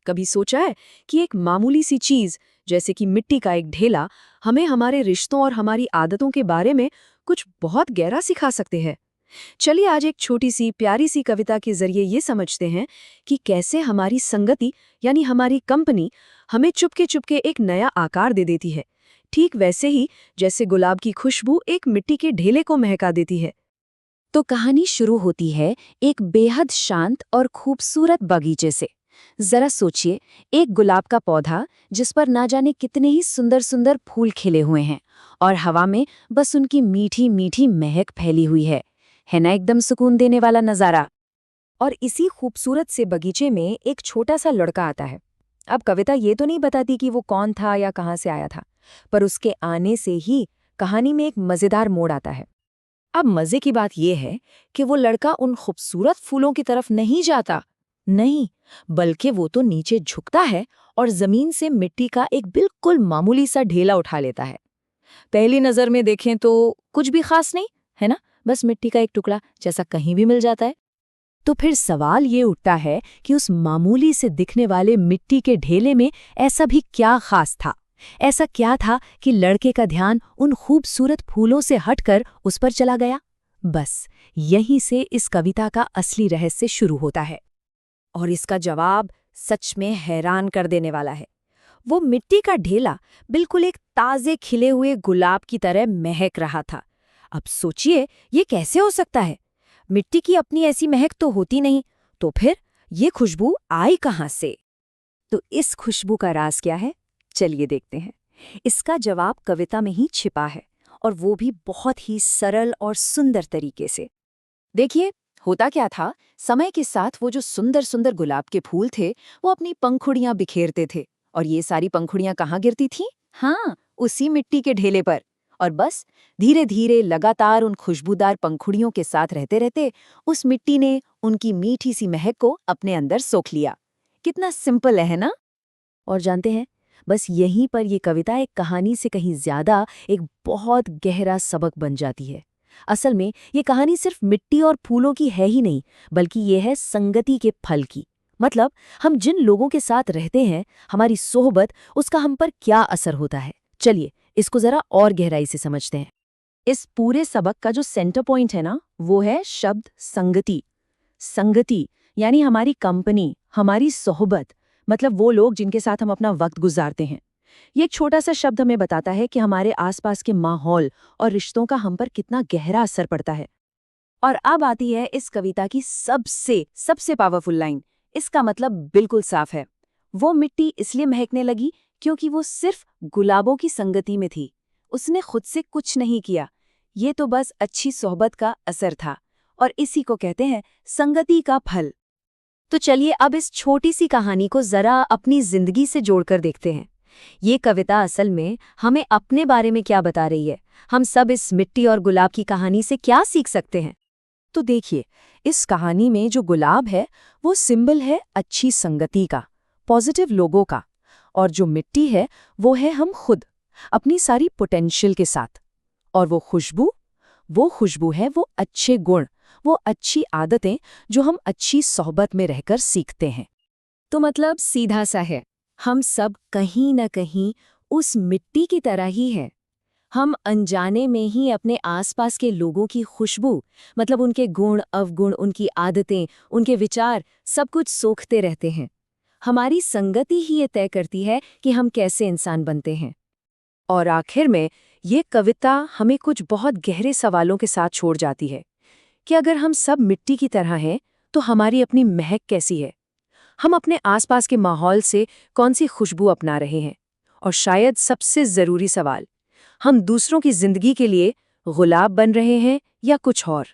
कभी सोचा है कि एक मामूली सी चीज जैसे कि मिट्टी का एक ढेला हमें हमारे रिश्तों और हमारी आदतों के बारे में कुछ बहुत गहरा सिखा सकते हैं। चलिए आज एक छोटी सी प्यारी सी कविता के जरिए ये समझते हैं कि कैसे हमारी संगति यानी हमारी कंपनी हमें चुपके चुपके एक नया आकार दे देती है, ठीक वैसे ही जैसे गुलाब की खुशबू एक मिट्टी के ढेले को महका देती है। तो कहानी शुरू होती है एक बेहद शांत और खूबसूरत बगीचे से। जरा सोचिए, एक गुलाब का पौधा जिस पर ना जाने कितने ही सुंदर सुंदर फूल खिले हुए हैं और हवा में बस उनकी मीठी मीठी महक फैली हुई है ना एकदम सुकून देने वाला नजारा। और इसी खूबसूरत से बगीचे में एक छोटा सा लड़का आता है। अब कविता ये तो नहीं बताती कि वो कौन था या कहाँ से आया था, पर उसके आने से ही कहानी में एक मजेदार मोड़ आता है। अब मजे की बात यह है कि वो लड़का उन खूबसूरत फूलों की तरफ नहीं जाता, नहीं, बल्कि वो तो नीचे झुकता है और जमीन से मिट्टी का एक बिल्कुल मामूली सा ढेला उठा लेता है। पहली नजर में देखें तो कुछ भी खास नहीं है ना, बस मिट्टी का एक टुकड़ा जैसा कहीं भी मिल जाता है। तो फिर सवाल ये उठता है कि उस मामूली से दिखने वाले मिट्टी के ढेले में ऐसा भी क्या खास था? ऐसा क्या था कि लड़के का ध्यान उन खूबसूरत फूलों से हटकर उस पर चला गया? बस यहीं से इस कविता का असली रहस्य शुरू होता है। और इसका जवाब सच में हैरान कर देने वाला है। वो मिट्टी का ढेला बिल्कुल एक ताजे खिले हुए गुलाब की तरह महक रहा था। अब सोचिए, ये कैसे हो सकता है? मिट्टी की अपनी ऐसी महक तो होती नहीं, तो फिर ये खुशबू आई कहाँ से? तो इस खुशबू का राज क्या है? चलिए देखते हैं। इसका जवाब कविता में ही छिपा है, और वो भी बहुत ही सरल और सुंदर तरीके से। देखिए, होता क्या था, समय के साथ वो जो सुंदर सुंदर गुलाब के फूल थे वो अपनी पंखुड़ियां बिखेरते थे, और ये सारी पंखुड़ियां कहाँ गिरती थीं? हाँ, उसी मिट्टी के ढेले पर। और बस धीरे धीरे लगातार उन खुशबूदार पंखुड़ियों के साथ रहते रहते उस मिट्टी ने उनकी मीठी सी महक को अपने अंदर सोख लिया। कितना सिंपल है ना? और जानते हैं, बस यहीं पर ये कविता एक कहानी से कहीं ज्यादा एक बहुत गहरा सबक बन जाती है। असल में ये कहानी सिर्फ मिट्टी और फूलों की है ही नहीं, बल्कि ये है संगति के फल की। मतलब हम जिन लोगों के साथ रहते हैं, हमारी सोहबत, उसका हम पर क्या असर होता है। चलिए इसको जरा और गहराई से समझते हैं। इस पूरे सबक का जो सेंटर पॉइंट है ना, वो है शब्द संगति। संगति यानी हमारी कंपनी, हमारी सोहबत, मतलब वो लोग जिनके साथ हम अपना वक्त गुजारते हैं। ये एक छोटा सा शब्द हमें बताता है कि हमारे आसपास के माहौल और रिश्तों का हम पर कितना गहरा असर पड़ता है। और अब आती है इस कविता की सबसे पावरफुल लाइन। इसका मतलब बिल्कुल साफ है। वो मिट्टी इसलिए महकने लगी क्योंकि वो सिर्फ गुलाबों की संगति में थी। उसने खुद से कुछ नहीं किया, ये तो बस अच्छी सोहबत का असर था, और इसी को कहते हैं संगति का फल। तो चलिए अब इस छोटी सी कहानी को जरा अपनी जिंदगी से जोड़कर देखते हैं। ये कविता असल में हमें अपने बारे में क्या बता रही है? हम सब इस मिट्टी और गुलाब की कहानी से क्या सीख सकते हैं? तो देखिए, इस कहानी में जो गुलाब है वो सिंबल है अच्छी संगति का, पॉजिटिव लोगों का, और जो मिट्टी है वो है हम खुद, अपनी सारी पोटेंशियल के साथ। और वो खुशबू है वो अच्छे गुण, वो अच्छी आदतें जो हम अच्छी सोहबत में रहकर सीखते हैं। तो मतलब सीधा सा है, हम सब कहीं न कहीं उस मिट्टी की तरह ही हैं। हम अनजाने में ही अपने आसपास के लोगों की खुशबू, मतलब उनके गुण अवगुण, उनकी आदतें, उनके विचार, सब कुछ सोखते रहते हैं। हमारी संगति ही ये तय करती है कि हम कैसे इंसान बनते हैं। और आखिर में ये कविता हमें कुछ बहुत गहरे सवालों के साथ छोड़ जाती है कि अगर हम सब मिट्टी की तरह हैं तो हमारी अपनी महक कैसी है? हम अपने आसपास के माहौल से कौन सी खुशबू अपना रहे हैं? और शायद सबसे ज़रूरी सवाल, हम दूसरों की जिंदगी के लिए गुलाब बन रहे हैं या कुछ और?